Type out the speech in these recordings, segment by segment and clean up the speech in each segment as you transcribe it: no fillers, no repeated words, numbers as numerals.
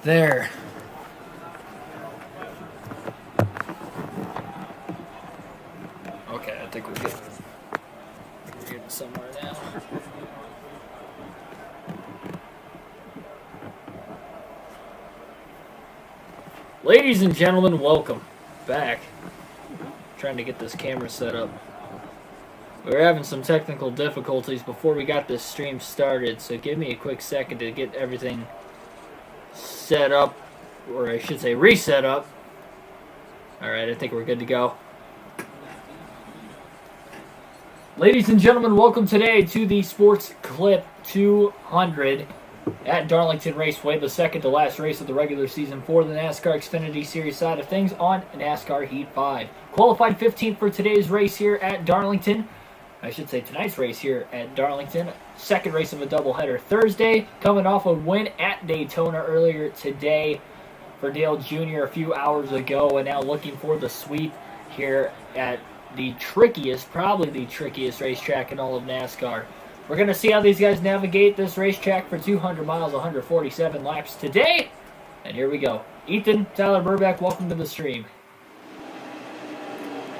There. Okay, I think we're getting somewhere now. Ladies and gentlemen, welcome back. Trying to get this camera set up. We were having some technical difficulties before we got this stream started, so give me a quick second to get everything set up, or I should say reset up. Alright, I think we're good to go. Ladies and gentlemen, welcome today to the Sports Clip 200 at Darlington Raceway, the second to last race of the regular season for the NASCAR Xfinity Series side of things on NASCAR Heat 5. Qualified 15th for today's race here at Darlington. I should say tonight's race here at Darlington. Second race of a doubleheader Thursday, coming off a win at Daytona earlier today for Dale Jr. a few hours ago, and now looking for the sweep here at the trickiest, probably the trickiest racetrack in all of NASCAR. We're going to see how these guys navigate this racetrack for 200 miles, 147 laps today. And here we go. Ethan, Tyler Burback, welcome to the stream.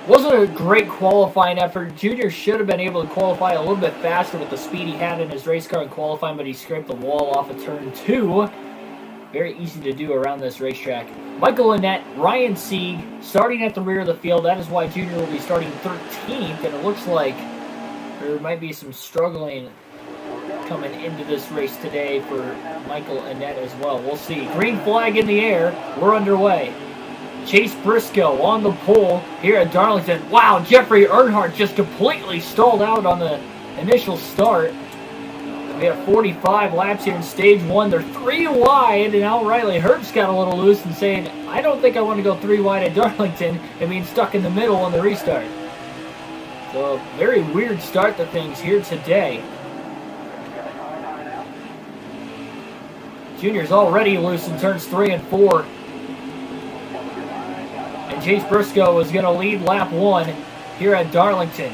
Wasn't a great qualifying effort. Junior should have been able to qualify a little bit faster with the speed he had in his race car in qualifying, but he scraped the wall off of turn 2. Very easy to do around this racetrack. Michael Annett, Ryan Sieg, starting at the rear of the field. That is why Junior will be starting 13th, and it looks like there might be some struggling coming into this race today for Michael Annett as well. We'll see. Green flag in the air. We're underway. Chase Briscoe on the pole here at Darlington. Wow, Jeffrey Earnhardt just completely stalled out on the initial start. We have 45 laps here in stage 1. They're 3 wide, and now Riley Herbst got a little loose and saying, I don't think I want to go 3 wide at Darlington, and being stuck in the middle on the restart. So, very weird start to things here today. Junior's already loose in turns 3 and 4. And Chase Briscoe is going to lead lap 1 here at Darlington.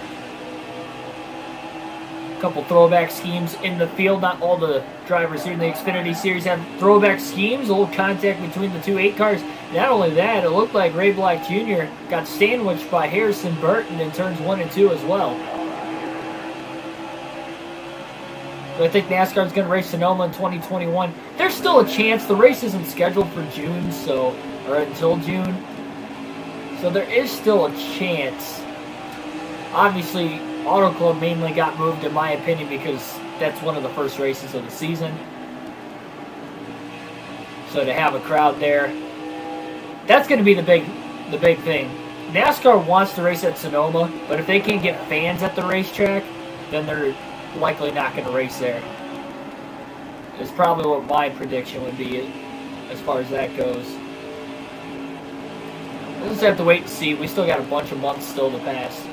Couple throwback schemes in the field. Not all the drivers here in the Xfinity Series have throwback schemes. A little contact between the two 8 cars. Not only that, it looked like Ray Black Jr. got sandwiched by Harrison Burton in turns 1 and 2 as well. So I think NASCAR is going to race Sonoma in 2021. There's still a chance. The race isn't scheduled for June, or until June. So there is still a chance. Obviously, Auto Club mainly got moved, in my opinion, because that's one of the first races of the season. So to have a crowd there, that's going to be the big thing. NASCAR wants to race at Sonoma, but if they can't get fans at the racetrack, then they're likely not going to race there. It's probably what my prediction would be as far as that goes. We'll just have to wait and see. We still got a bunch of months still to pass.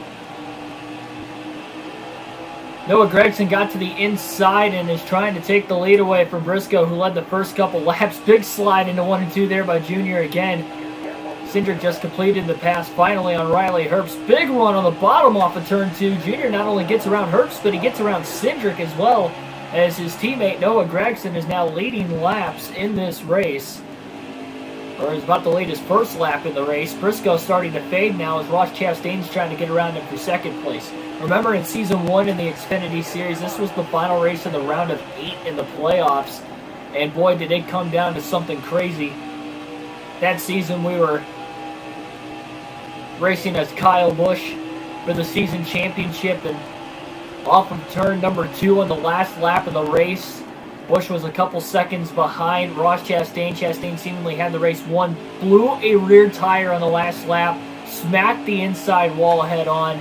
Noah Gragson got to the inside and is trying to take the lead away from Briscoe, who led the first couple laps. Big slide into 1 and 2 there by Junior again. Cindric just completed the pass finally on Riley Herbst. Big run on the bottom off of turn 2. Junior not only gets around Herbst, but he gets around Cindric as well, as his teammate Noah Gragson is now leading laps in this race. Or is about to lead his first lap in the race. Briscoe starting to fade now as Ross Chastain's trying to get around him for second place. Remember, in Season 1 in the Xfinity Series, this was the final race of the round of 8 in the playoffs. And boy, did it come down to something crazy. That season, we were racing as Kyle Busch for the season championship. And off of turn number 2 on the last lap of the race, Busch was a couple seconds behind Ross Chastain. Chastain seemingly had the race won. Blew a rear tire on the last lap. Smacked the inside wall head on.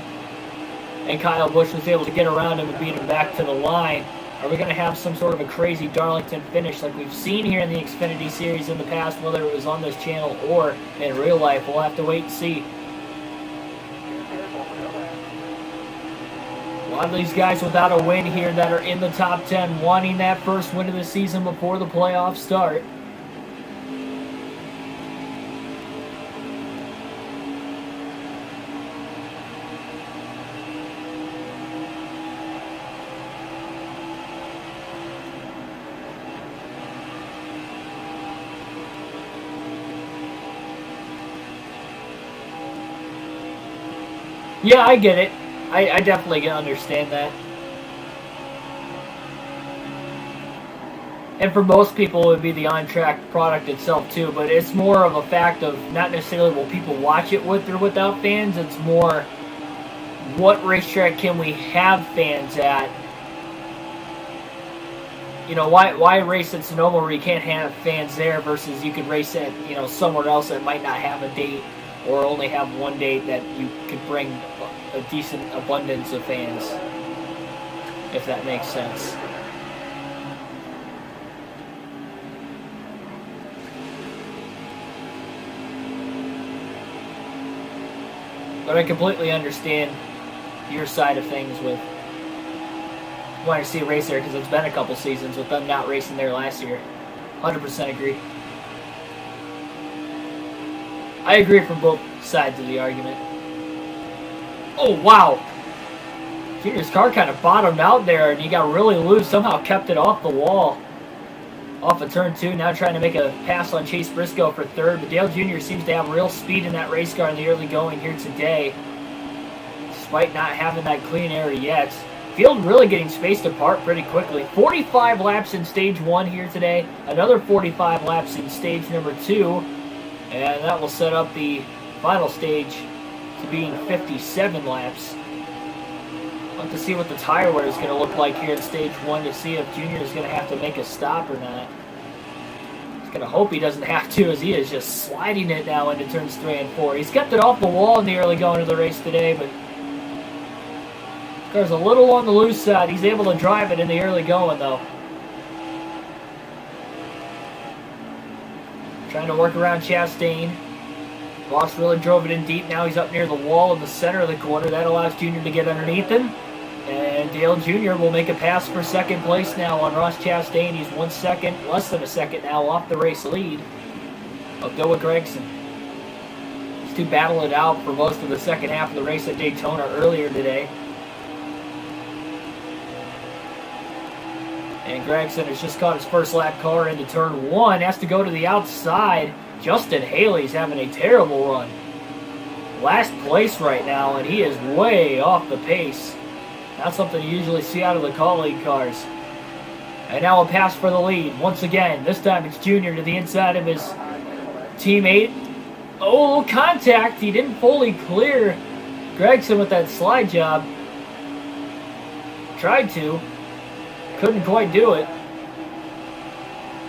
And Kyle Busch was able to get around him and beat him back to the line. Are we going to have some sort of a crazy Darlington finish like we've seen here in the Xfinity Series in the past, whether it was on this channel or in real life? We'll have to wait and see. A lot of these guys without a win here that are in the top 10 wanting that first win of the season before the playoffs start. Yeah, I get it. I definitely can understand that. And for most people, it would be the on-track product itself too. But it's more of a fact of not necessarily will people watch it with or without fans. It's more what racetrack can we have fans at? You know, why race at Sonoma where you can't have fans there versus you could race at, you know, somewhere else that might not have a date or only have one date that you could bring a decent abundance of fans, if that makes sense. But I completely understand your side of things with wanting to see a race there because it's been a couple seasons with them not racing there last year. 100% agree. I agree from both sides of the argument. Oh, wow. Junior's car kind of bottomed out there and he got really loose. Somehow kept it off the wall. Off of turn 2. Now trying to make a pass on Chase Briscoe for third. But Dale Jr. seems to have real speed in that race car in the early going here today. Despite not having that clean area yet. Field really getting spaced apart pretty quickly. 45 laps in stage 1 here today. Another 45 laps in stage number 2. And that will set up the final stage to being 57 laps. I'll have to see what the tire wear is going to look like here in stage 1 to see if Junior is going to have to make a stop or not. He's going to hope he doesn't have to as he is just sliding it now into turns 3 and 4. He's kept it off the wall in the early going of the race today, but the car's a little on the loose side. He's able to drive it in the early going though. Trying to work around Chastain. Ross really drove it in deep. Now he's up near the wall in the center of the corner. That allows Junior to get underneath him. And Dale Jr. will make a pass for second place now on Ross Chastain. He's 1 second, less than a second now off the race lead of Noah Gragson. These two battled it out for most of the second half of the race at Daytona earlier today. And Gragson has just caught his first lap car into turn 1. Has to go to the outside. Justin Haley's having a terrible run. Last place right now, and he is way off the pace. Not something you usually see out of the colleague cars. And now a pass for the lead. Once again, this time it's Junior to the inside of his teammate. Oh, contact. He didn't fully clear Gragson with that slide job. Tried to. Couldn't quite do it.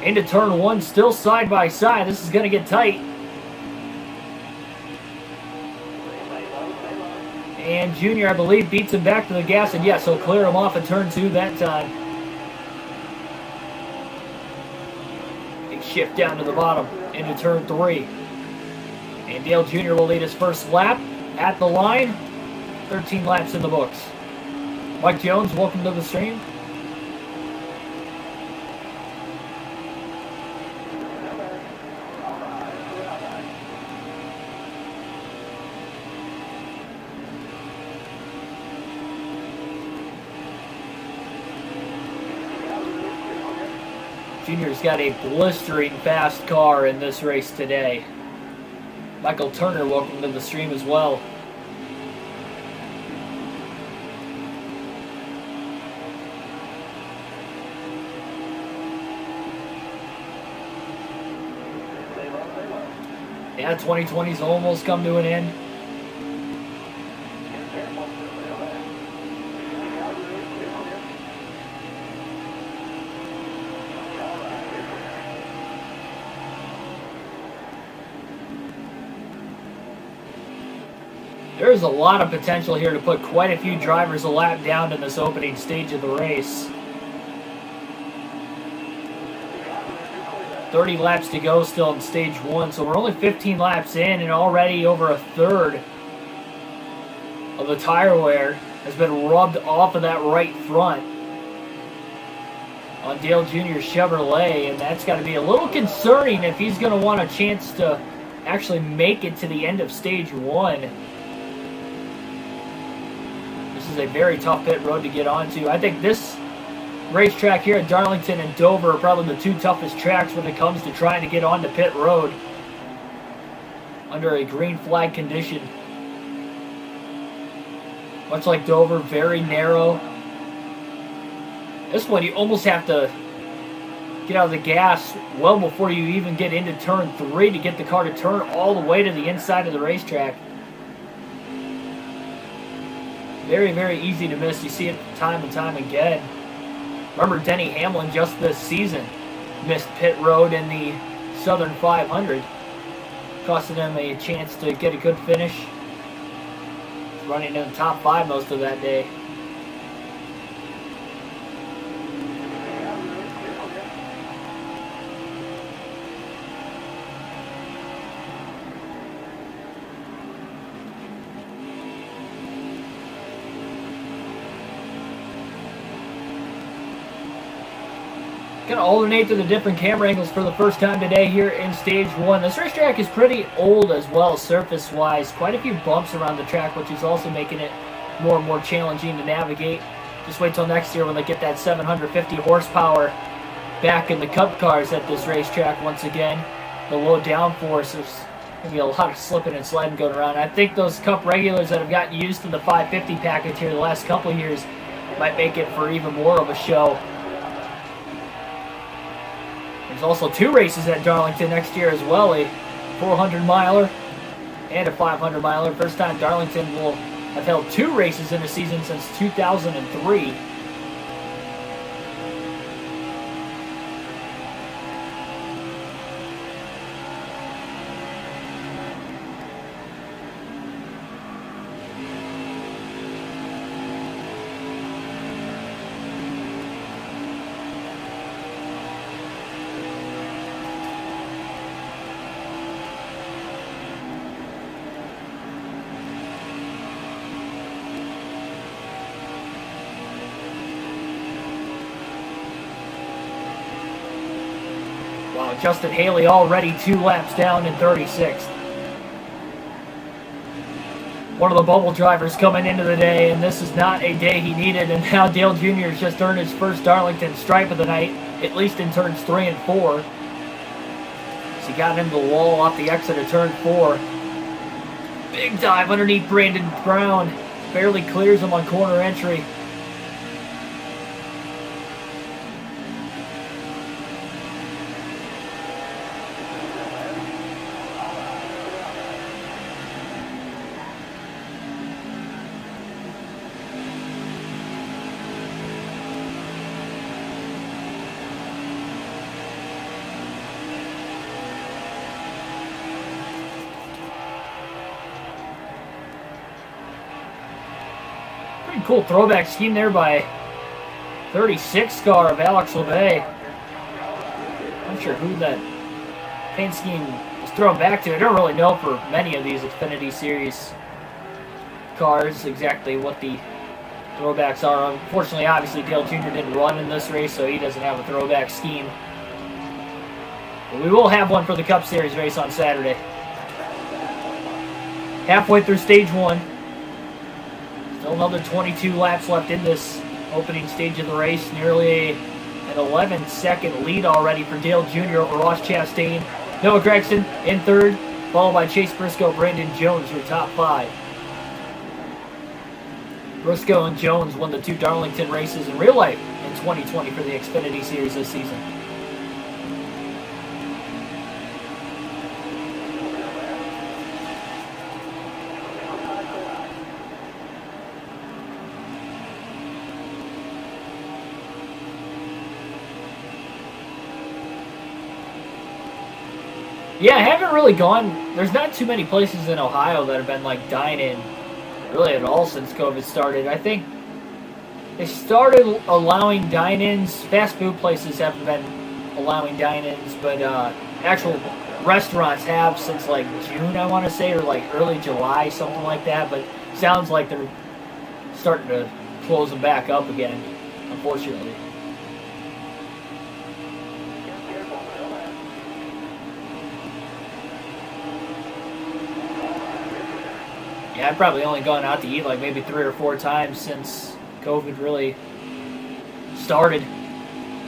Into turn 1, still side by side. This is going to get tight. And Junior, I believe, beats him back to the gas. And yes, he'll clear him off at turn 2 that time. Big shift down to the bottom into turn 3. And Dale Jr. will lead his first lap at the line. 13 laps in the books. Mike Jones, welcome to the stream. Junior's got a blistering fast car in this race today. Michael Turner, welcome to the stream as well. Yeah, 2020's almost come to an end. There's a lot of potential here to put quite a few drivers a lap down in this opening stage of the race. 30 laps to go still in stage 1, so we're only 15 laps in and already over a third of the tire wear has been rubbed off of that right front on Dale Jr.'s Chevrolet, and that's got to be a little concerning if he's going to want a chance to actually make it to the end of stage 1. This is a very tough pit road to get onto. I think this racetrack here at Darlington and Dover are probably the two toughest tracks when it comes to trying to get onto pit road under a green flag condition. Much like Dover, very narrow. This one, you almost have to get out of the gas well before you even get into turn 3 to get the car to turn all the way to the inside of the racetrack. Very, very easy to miss. You see it time and time again. Remember, Denny Hamlin just this season missed pit road in the Southern 500, costing him a chance to get a good finish. Running in the top 5 most of that day. Gonna alternate to the different camera angles for the first time today here in Stage 1. This racetrack is pretty old as well, surface-wise. Quite a few bumps around the track, which is also making it more and more challenging to navigate. Just wait till next year when they get that 750 horsepower back in the Cup cars at this racetrack once again. The low downforce, there's going to be a lot of slipping and sliding going around. I think those Cup regulars that have gotten used to the 550 package here the last couple years might make it for even more of a show. There's also 2 races at Darlington next year as well, a 400-miler and a 500-miler. First time Darlington will have held 2 races in a season since 2003. Wow, Justin Haley already 2 laps down in 36th. One of the bubble drivers coming into the day, and this is not a day he needed, and now Dale Jr. has just earned his first Darlington stripe of the night, at least in turns 3 and 4. So he got into the wall off the exit of turn 4. Big dive underneath Brandon Brown. Barely clears him on corner entry. Pretty cool throwback scheme there by 36 car of Alex LeBay. Not sure who that paint scheme was thrown back to. I don't really know for many of these Xfinity Series cars exactly what the throwbacks are. Unfortunately, obviously, Dale Jr. didn't run in this race, so he doesn't have a throwback scheme. But we will have one for the Cup Series race on Saturday. Halfway through Stage 1. Still another 22 laps left in this opening stage of the race. Nearly an 11-second lead already for Dale Jr. over Ross Chastain. Noah Gragson in third, followed by Chase Briscoe, Brandon Jones, your top 5. Briscoe and Jones won the 2 Darlington races in real life in 2020 for the Xfinity Series this season. Yeah, I haven't really gone. There's not too many places in Ohio that have been like dine-in really at all since COVID started. I think they started allowing dine-ins. Fast food places haven't been allowing dine-ins, but actual restaurants have since like June, I want to say, or like early July, something like that. But sounds like they're starting to close them back up again, unfortunately. Yeah, I've probably only gone out to eat like maybe 3 or 4 times since COVID really started.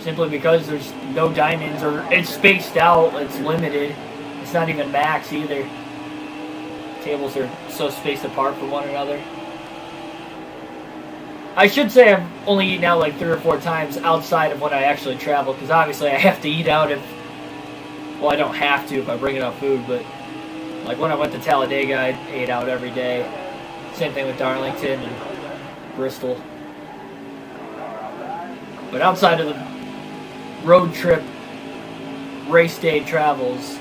Simply because there's no dine-ins, or it's spaced out, it's limited. It's not even max either. Tables are so spaced apart from one another. I should say I've only eaten out like 3 or 4 times outside of when I actually travel, because obviously I have to eat out if, well, I don't have to if I bring enough food, but like when I went to Talladega, I ate out every day. Same thing with Darlington and Bristol. But outside of the road trip, race day travels,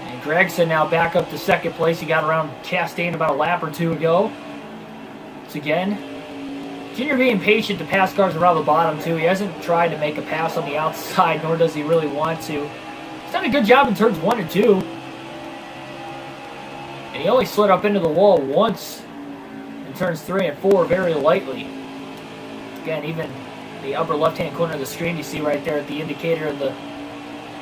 and Gregson now back up to second place. He got around Chastain about a lap or 2 ago. Once again, Junior being patient to pass cars around the bottom too. He hasn't tried to make a pass on the outside, nor does he really want to. He's done a good job in turns 1 and 2. And he only slid up into the wall once in turns 3 and 4 very lightly. Again, even the upper left-hand corner of the screen, you see right there at the indicator of the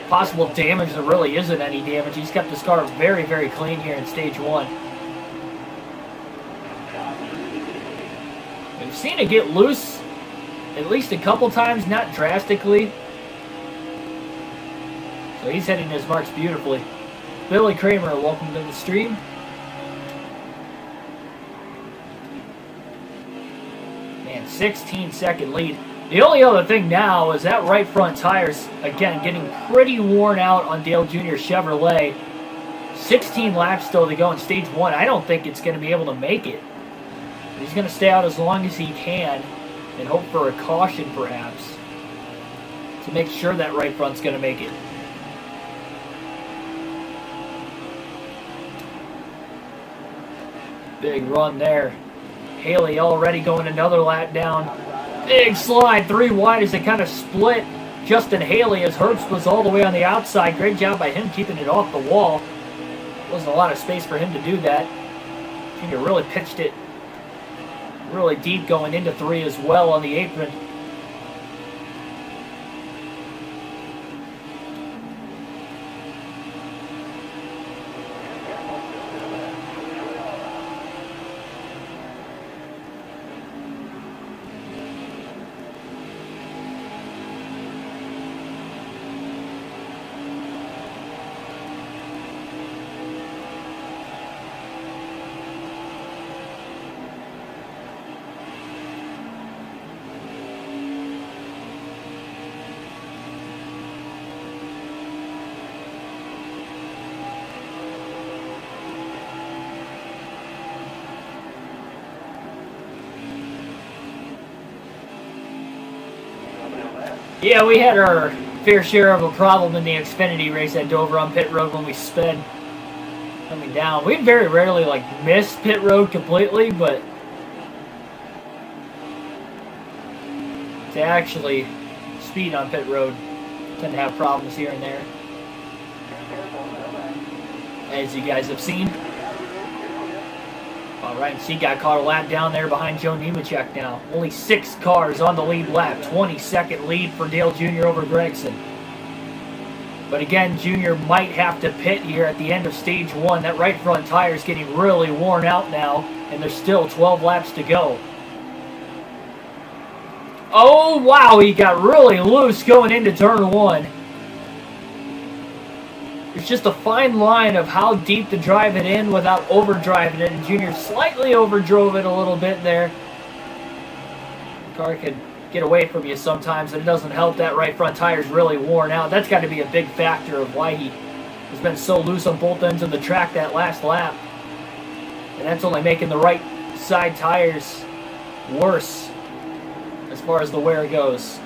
possible damage. There really isn't any damage. He's kept his car very, very clean here in stage 1. We've seen it get loose at least a couple times, not drastically. So he's hitting his marks beautifully. Billy Kramer, welcome to the stream. Man, 16-second lead. The only other thing now is that right front tire's, again, getting pretty worn out on Dale Jr. Chevrolet. 16 laps still to go in stage 1. I don't think it's going to be able to make it. He's going to stay out as long as he can and hope for a caution, perhaps, to make sure that right front's going to make it. Big run there. Haley already going another lap down. Big slide, 3 wide as they kind of split Justin Haley as Herbst was all the way on the outside. Great job by him keeping it off the wall. Wasn't a lot of space for him to do that. Junior really pitched it really deep going into 3 as well on the apron. Yeah, we had our fair share of a problem in the Xfinity race at Dover on pit road when we sped coming down. We very rarely miss pit road completely, but to actually speed on pit road, tend to have problems here and there, as you guys have seen. Ryan C got caught a lap down there behind Joe Nemechek now. Only 6 cars on the lead lap. 22nd lead for Dale Jr. over Gregson. But again, Jr. might have to pit here at the end of stage 1. That right front tire is getting really worn out now, and there's still 12 laps to go. Oh, wow, he got really loose going into turn 1. It's just a fine line of how deep to drive it in without overdriving it, and Junior slightly overdrove it a little bit there. The car can get away from you sometimes, and it doesn't help that right front tire's really worn out. That's got to be a big factor of why he has been so loose on both ends of the track that last lap. And that's only making the right side tires worse as far as the wear goes.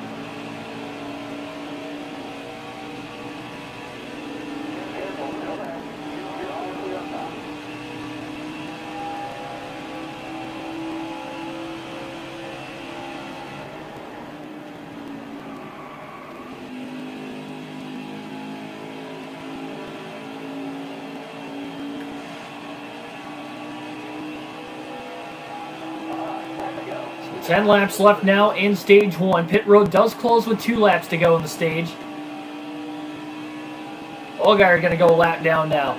So 10 laps left now in stage 1. Pit road does close with 2 laps to go in the stage. Allgaier going to go a lap down now.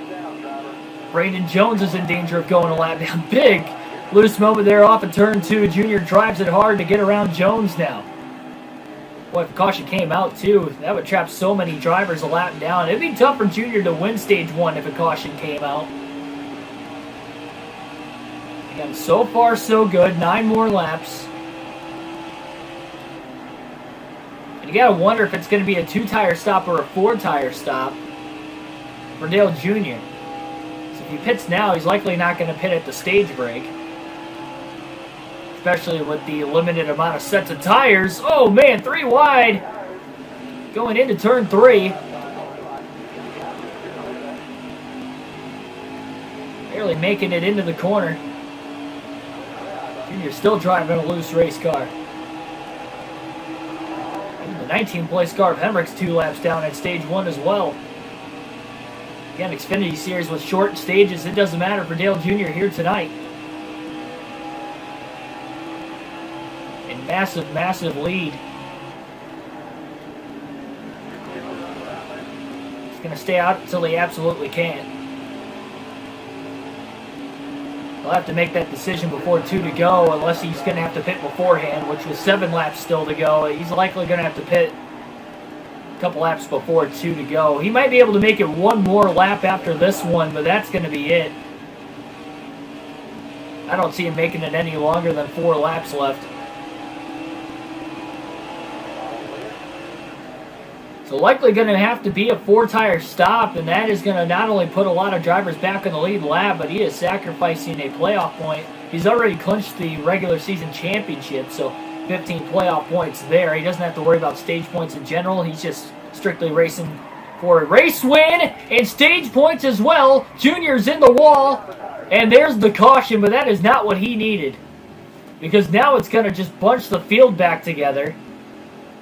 Brandon Jones is in danger of going a lap down. Big loose moment there off of turn 2. Junior drives it hard to get around Jones now. Boy, if caution came out too, that would trap so many drivers a lap down. It'd be tough for Junior to win stage 1 if a caution came out. And so far, so good. 9 more laps. And you got to wonder if it's going to be a 2-tire stop or a 4-tire stop for Dale Jr. So if he pits now, he's likely not going to pit at the stage break. Especially with the limited amount of sets of tires. Oh man, 3 wide. Going into turn 3. Barely making it into the corner. Junior's still driving a loose race car. Even the 19th place car of Hemrick's 2 laps down at stage 1 as well. Again, Xfinity Series with short stages. It doesn't matter for Dale Jr. here tonight. And massive, massive lead. He's going to stay out until he absolutely can. He'll have to make that decision before 2 to go, unless he's going to have to pit beforehand, which was 7 laps still to go. He's likely going to have to pit a couple laps before 2 to go. He might be able to make it 1 more lap after this one, but that's going to be it. I don't see him making it any longer than 4 laps left. So likely going to have to be a 4-tire stop, and that is going to not only put a lot of drivers back in the lead lap, but he is sacrificing a playoff point. He's already clinched the regular season championship, so 15 playoff points there. He doesn't have to worry about stage points in general. He's just strictly racing for a race win and stage points as well. Junior's in the wall, and there's the caution, but that is not what he needed, because now it's going to just bunch the field back together.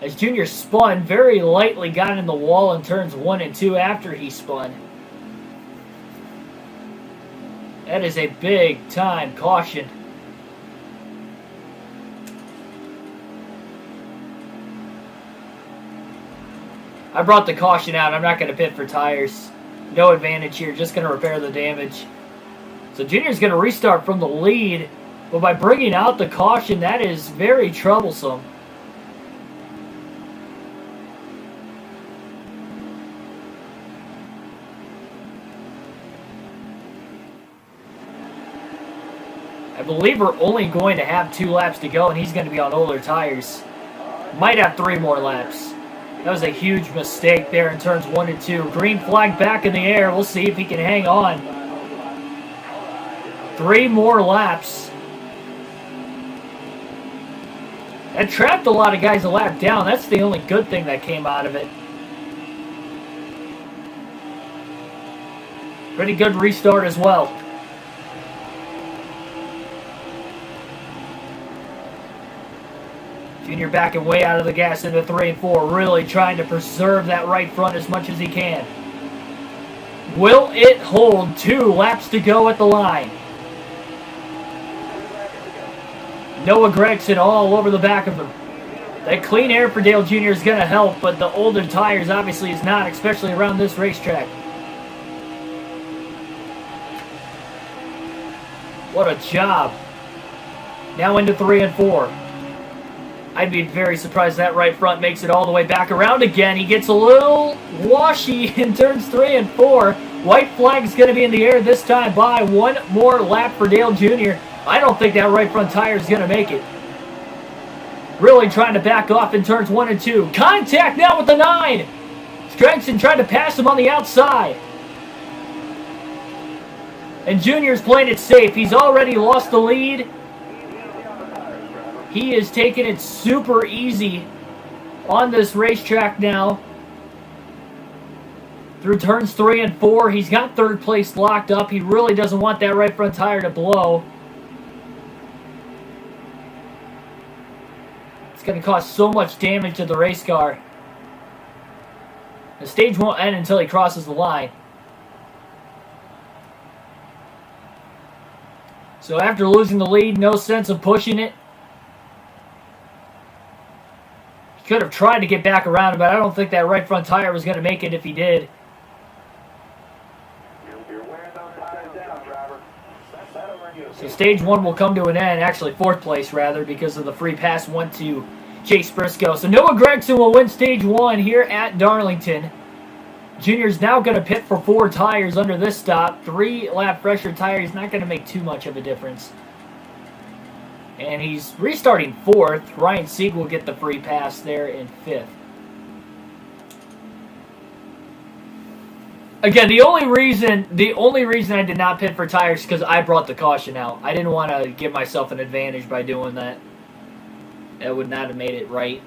As Junior spun, very lightly got in the wall in turns 1 and 2 after he spun. That is a big time caution. I brought the caution out. I'm not going to pit for tires. No advantage here. Just going to repair the damage. So Junior's going to restart from the lead. But by bringing out the caution, that is very troublesome. I believe we're only going to have 2 laps to go, and he's going to be on older tires. Might have 3 more laps. That was a huge mistake there in turns 1 and 2. Green flag back in the air. We'll see if he can hang on. 3 more laps. That trapped a lot of guys a lap down. That's the only good thing that came out of it. Pretty good restart as well. Junior backing way out of the gas into 3 and 4, really trying to preserve that right front as much as he can. Will it hold? 2 laps to go at the line. Noah Gregson all over the back of him. That clean air for Dale Jr. is going to help, but the older tires obviously is not, especially around this racetrack. What a job. Now into 3 and 4. I'd be very surprised that right front makes it all the way back around again. He gets a little washy in turns 3 and 4. White flag's going to be in the air this time by 1 more lap for Dale Jr. I don't think that right front tire is going to make it. Really trying to back off in turns 1 and 2. Contact now with the 9. Strangson trying to pass him on the outside. And Junior's playing it safe. He's already lost the lead. He is taking it super easy on this racetrack now. Through turns 3 and 4, he's got 3rd place locked up. He really doesn't want that right front tire to blow. It's going to cause so much damage to the race car. The stage won't end until he crosses the line. So after losing the lead, no sense of pushing it. He could have tried to get back around, but I don't think that right front tire was going to make it if he did. So stage 1 will come to an end, actually 4th place rather, because of the free pass went to Chase Briscoe. So Noah Gregson will win stage 1 here at Darlington. Junior's now going to pit for 4 tires under this stop. 3 lap fresher tire is not going to make too much of a difference. And he's restarting 4th. Ryan Sieg will get the free pass there in 5th. Again, the only reason I did not pit for tires is because I brought the caution out. I didn't want to give myself an advantage by doing that. That would not have made it right.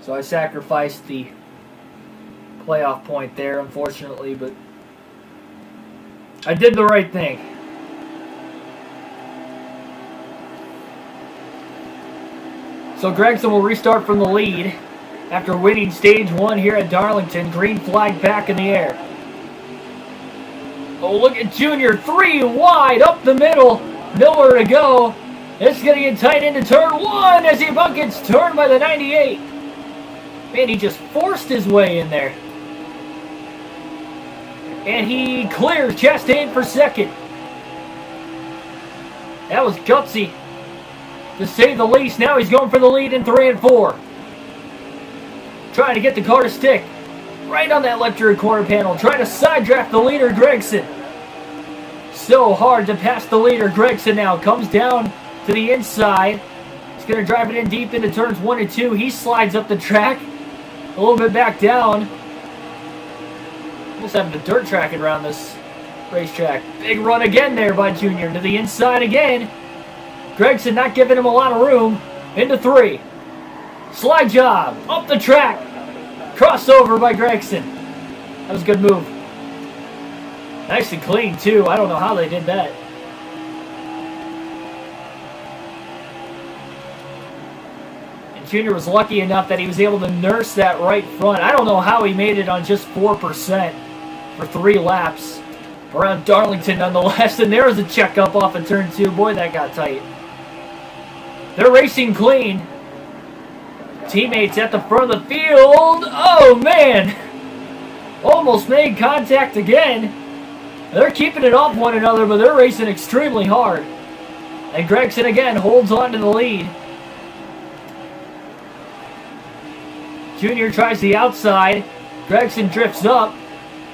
So I sacrificed the playoff point there, unfortunately, but I did the right thing. So Gregson will restart from the lead after winning stage 1 here at Darlington. Green flag back in the air. Oh, look at Junior. 3 wide up the middle. Nowhere to go. It's going to get tight into turn 1 as he about gets turned by the 98. Man, he just forced his way in there. And he clears Chastain for 2nd. That was gutsy, to say the least. Now he's going for the lead in 3 and 4. Trying to get the car to stick right on that left rear quarter panel. Trying to side draft the leader, Gregson. So hard to pass the leader. Gregson now comes down to the inside. He's going to drive it in deep into turns 1 and 2. He slides up the track. A little bit back down. Almost having a dirt track around this racetrack. Big run again there by Junior. To the inside again. Gregson not giving him a lot of room. Into 3. Slide job. Up the track. Crossover by Gregson. That was a good move. Nice and clean too. I don't know how they did that. And Junior was lucky enough that he was able to nurse that right front. I don't know how he made it on just 4% for 3 laps around Darlington nonetheless. And there was a checkup off of turn 2. Boy, that got tight. They're racing clean. Teammates at the front of the field. Oh, man. Almost made contact again. They're keeping it off one another, but they're racing extremely hard. And Gregson again holds on to the lead. Junior tries the outside. Gregson drifts up.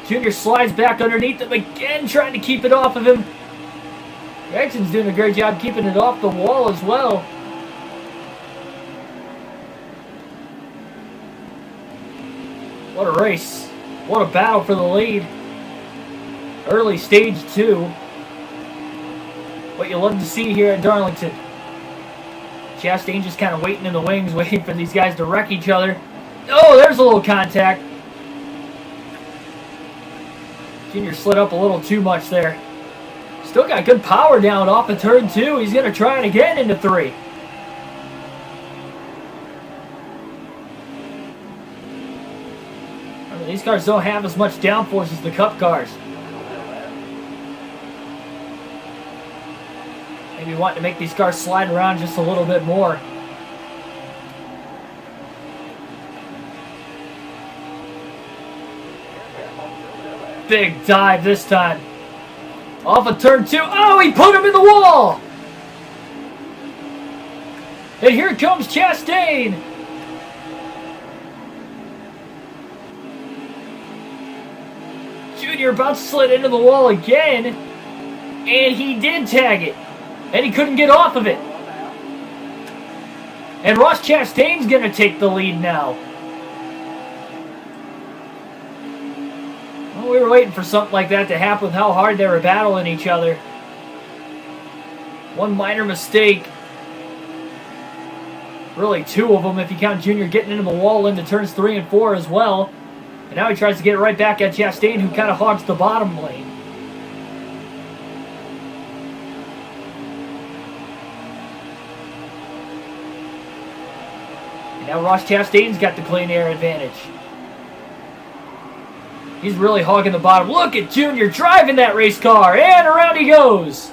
Junior slides back underneath him again, trying to keep it off of him. Gregson's doing a great job keeping it off the wall as well. What a race. What a battle for the lead. Early stage 2. What you love to see here at Darlington. Chastain just kind of waiting in the wings, waiting for these guys to wreck each other. Oh, there's a little contact. Junior slid up a little too much there. Still got good power down off of turn 2. He's going to try it again into 3. These cars don't have as much downforce as the Cup cars. Maybe want to make these cars slide around just a little bit more. Big dive this time. Off of turn 2. Oh, he put him in the wall! And here comes Chastain. Junior about to slid into the wall again. And he did tag it. And he couldn't get off of it. And Ross Chastain's going to take the lead now. Well, we were waiting for something like that to happen with how hard they were battling each other. One minor mistake. Really 2 of them if you count Junior getting into the wall into turns 3 and 4 as well. And now he tries to get it right back at Chastain, who kind of hogs the bottom lane. And now Ross Chastain's got the clean air advantage. He's really hogging the bottom. Look at Junior driving that race car. And around he goes.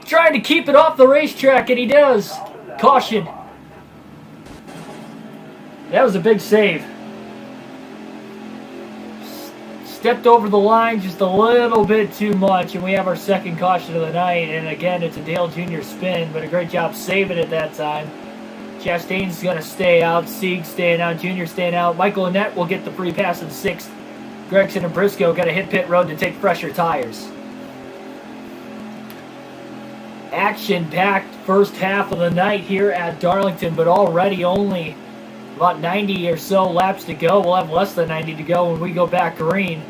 Trying to keep it off the racetrack, and he does. Caution. That was a big save. Stepped over the line just a little bit too much, and we have our second caution of the night. And again, it's a Dale Jr. spin, but a great job saving it that time. Chastain's going to stay out. Sieg staying out. Junior staying out. Michael Annette will get the free pass in 6th. Gregson and Briscoe got to hit pit road to take fresher tires. action-packed first half of the night here at Darlington, but already only about 90 or so laps to go. We'll have less than 90 to go when we go back green.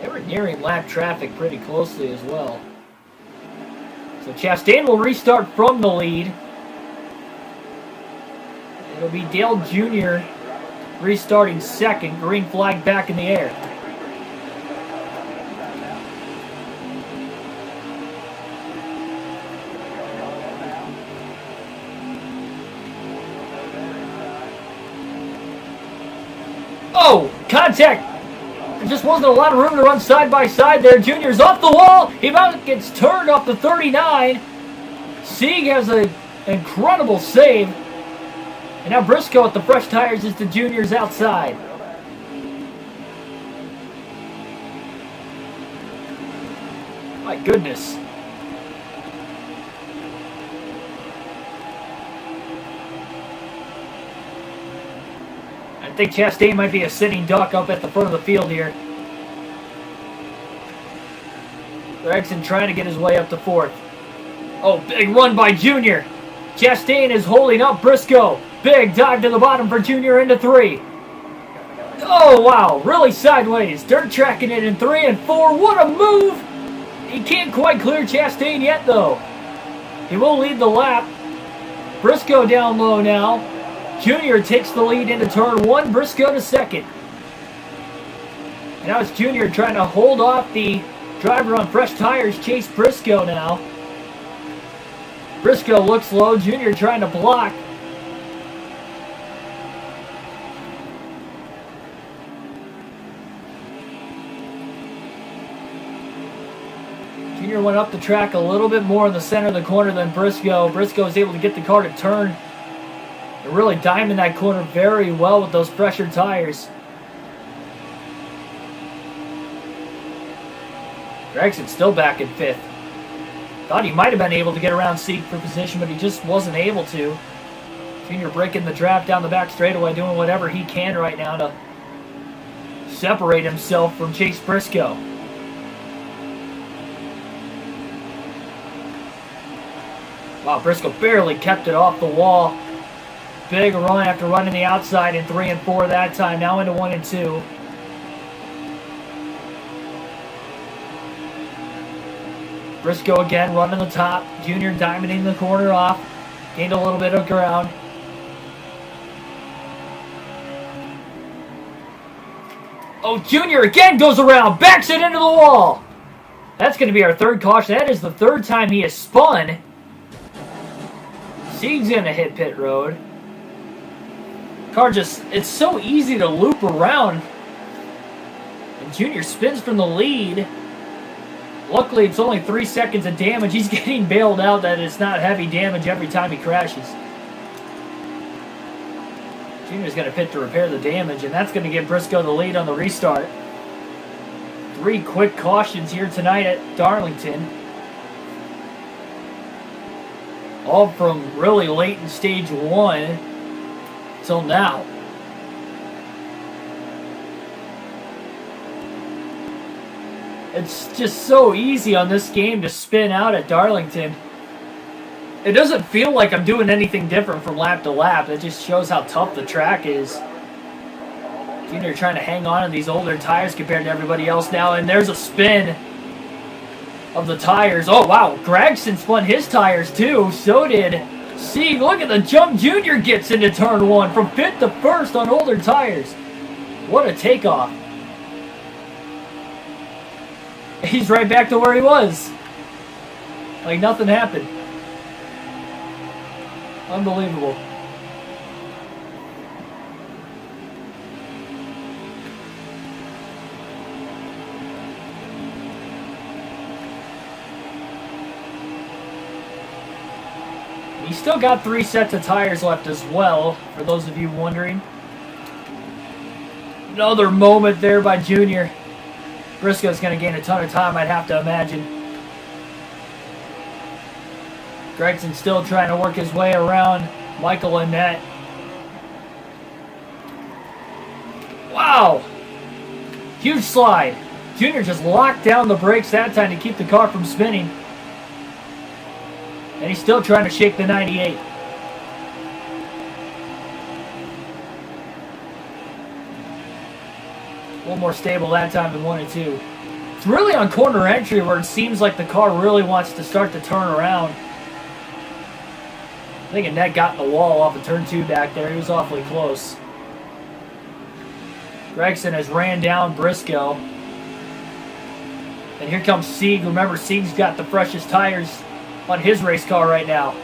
They were nearing lap traffic pretty closely as well. So Chastain will restart from the lead. It'll be Dale Jr. restarting second. Green flag back in the air. Oh, contact! There just wasn't a lot of room to run side by side there. Junior's off the wall. He about gets turned off the 39. Sieg has an incredible save. And now Briscoe with the fresh tires is the Junior's outside. My goodness. I think Chastain might be a sitting duck up at the front of the field here. Gregson trying to get his way up to fourth. Oh, big run by Junior. Chastain is holding up Briscoe. Big dive to the bottom for Junior into 3. Oh, wow. Really sideways. Dirt tracking it in 3 and 4. What a move. He can't quite clear Chastain yet, though. He will lead the lap. Briscoe down low now. Junior takes the lead into turn 1. Briscoe to second. And now it's Junior trying to hold off the driver on fresh tires. Chase Briscoe now. Briscoe looks low. Junior trying to block. Junior went up the track a little bit more in the center of the corner than Briscoe. Briscoe was able to get the car to turn. They're really diming that corner very well with those pressured tires. Gregson's still back in 5th. Thought he might have been able to get around Sieg for position, but he just wasn't able to. Junior breaking the draft down the back straightaway, doing whatever he can right now to separate himself from Chase Briscoe. Wow, Briscoe barely kept it off the wall. Big run after running the outside in 3 and 4 that time. Now into 1 and 2. Briscoe again running the top. Junior diamonding the corner off. Gained a little bit of ground. Oh, Junior again goes around. Backs it into the wall. That's going to be our third caution. That is the third time he has spun. Sieg's going to hit pit road. Car just, it's so easy to loop around. And Junior spins from the lead. Luckily, it's only 3 seconds of damage. He's getting bailed out that it's not heavy damage every time he crashes. Junior's going to pit to repair the damage, and that's going to give Briscoe the lead on the restart. 3 quick cautions here tonight at Darlington. All from really late in stage 1 till now. It's just so easy on this game to spin out at Darlington. It doesn't feel like I'm doing anything different from lap to lap. It just shows how tough the track is. Junior trying to hang on to these older tires compared to everybody else now, and there's a spin of the tires. Oh, wow. Gregson spun his tires, too. So did Sieg. Look at the jump Junior gets into turn 1 from 5th to 1st on older tires. What a takeoff. He's right back to where he was. Like nothing happened. Unbelievable. He's still got 3 sets of tires left as well, for those of you wondering. Another moment there by Junior. Briscoe's going to gain a ton of time, I'd have to imagine. Gregson still trying to work his way around Michael and Annette. Wow! Huge slide. Junior just locked down the brakes that time to keep the car from spinning. And he's still trying to shake the 98. A little more stable that time than 1 and 2. It's really on corner entry where it seems like the car really wants to start to turn around. I think Annette got in the wall off of turn 2 back there. He was awfully close. Gregson has ran down Briscoe. And here comes Sieg. Remember, Sieg's got the freshest tires on his race car right now.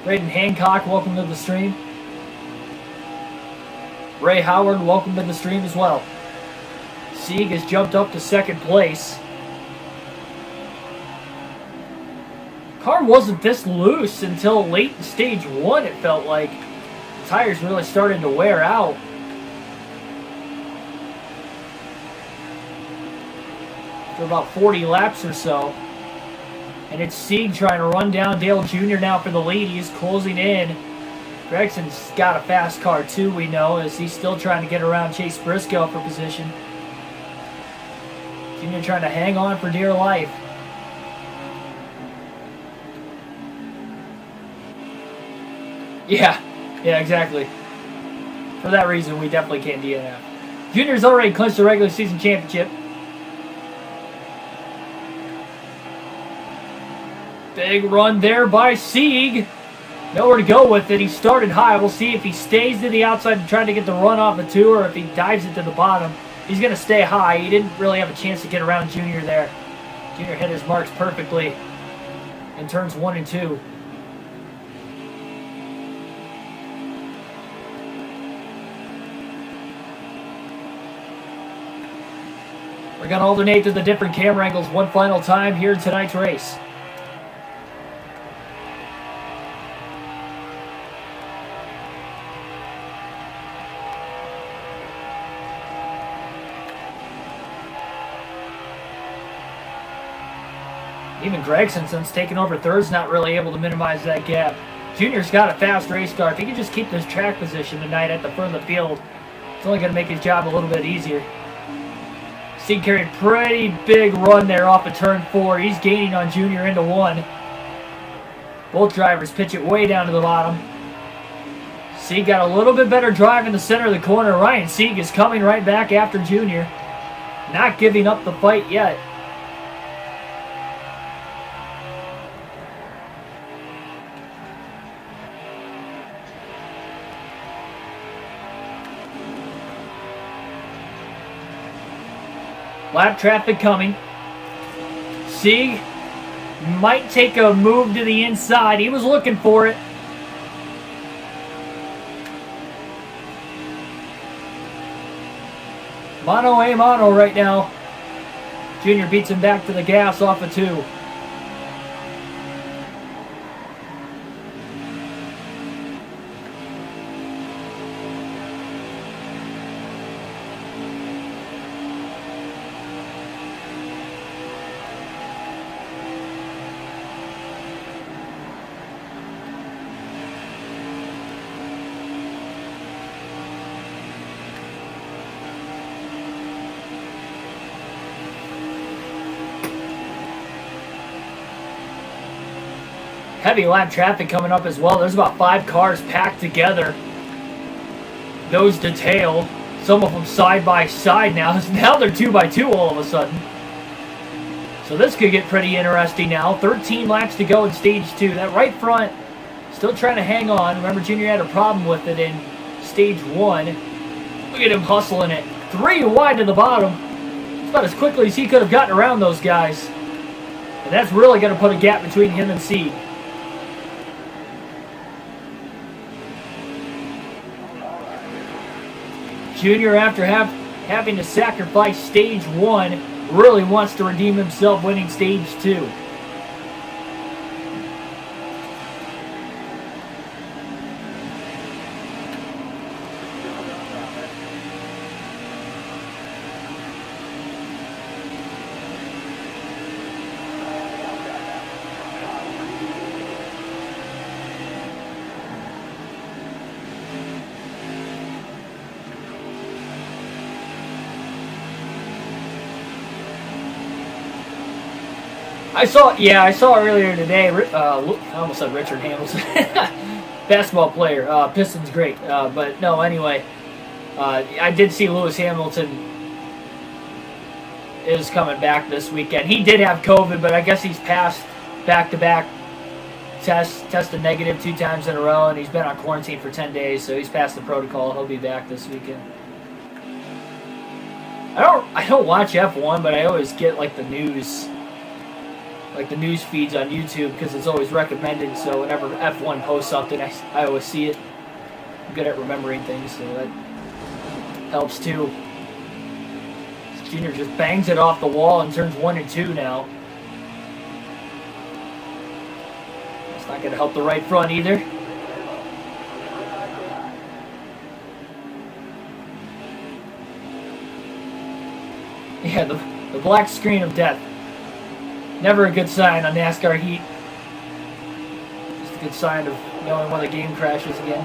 Braden Hancock, welcome to the stream. Ray Howard, welcome to the stream as well. Sieg has jumped up to second place. Car wasn't this loose until late in stage 1, it felt like. The tires really started to wear out. For about 40 laps or so. And it's Sieg trying to run down Dale Jr. now for the lead. He's closing in. Gregson's got a fast car too, we know, as he's still trying to get around Chase Briscoe for position. Jr. trying to hang on for dear life. Yeah, exactly. For that reason, we definitely can't DNF. Junior's already clinched the regular season championship. Big run there by Sieg. Nowhere to go with it. He started high. We'll see if he stays to the outside and try to get the run off the 2, or if he dives it to the bottom. He's going to stay high. He didn't really have a chance to get around Junior there. Junior hit his marks perfectly in turns 1 and 2. We're going to alternate through the different camera angles one final time here in tonight's race. Even Gregson, since taking over third's, not really able to minimize that gap. Junior's got a fast race car. If he can just keep this track position tonight at the front of the field, it's only going to make his job a little bit easier. Sieg carried a pretty big run there off of turn 4. He's gaining on Junior into 1. Both drivers pitch it way down to the bottom. Sieg got a little bit better drive in the center of the corner. Ryan Sieg is coming right back after Junior. Not giving up the fight yet. Lap traffic coming. Sieg might take a move to the inside. He was looking for it. Mono a mono right now. Junior beats him back to the gas off of 2. Heavy lap traffic coming up as well. There's about 5 cars packed together. Nose to tail. Some of them side by side now. Now they're 2 by 2 all of a sudden. So this could get pretty interesting now. 13 laps to go in stage 2. That right front still trying to hang on. Remember, Junior had a problem with it in stage 1. Look at him hustling it. 3 wide to the bottom. It's about as quickly as he could have gotten around those guys. And that's really going to put a gap between him and Sieg. Junior, after having to sacrifice stage 1, really wants to redeem himself winning stage 2. I saw earlier today. I almost said Richard Hamilton, basketball player. Pistons great, but no. Anyway, I did see Lewis Hamilton is coming back this weekend. He did have COVID, but I guess he's passed back-to-back tested negative 2 times in a row, and he's been on quarantine for 10 days, so he's passed the protocol. He'll be back this weekend. I don't watch F1, but I always get like the news feeds on YouTube because it's always recommended. So whenever F1 posts something, I always see it. I'm good at remembering things, so that helps too. Junior just bangs it off the wall and turns 1 and 2 now. It's not going to help the right front either. Yeah, the black screen of death. Never a good sign on NASCAR heat. Just a good sign of knowing when the game crashes again.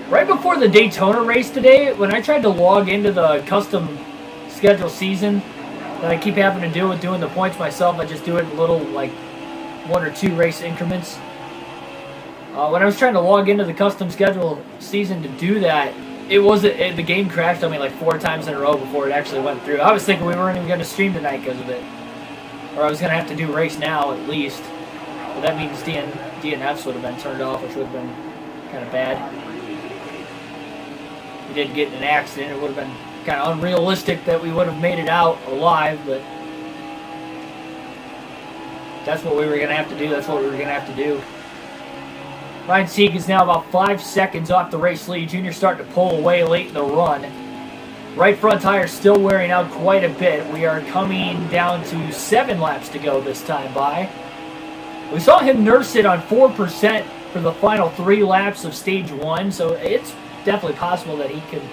Right before the Daytona race today, when I tried to log into the custom schedule season that I keep having to do with doing the points myself, I just do it in little, like, 1 or 2 race increments. When I was trying to log into the custom schedule season to do that, the game crashed on me like 4 times in a row before it actually went through. I was thinking we weren't even going to stream tonight because of it. Or I was going to have to do race now at least. But that means DNFs would have been turned off, which would have been kind of bad. We did get in an accident. It would have been kind of unrealistic that we would have made it out alive, but that's what we were going to have to do. That's what we were going to have to do. Ryan Sieg is now about 5 seconds off the race lead. Junior starting to pull away late in the run. Right front tire still wearing out quite a bit. We are coming down to 7 laps to go this time by. We saw him nurse it on 4% for the final 3 laps of stage 1, so it's definitely possible that he could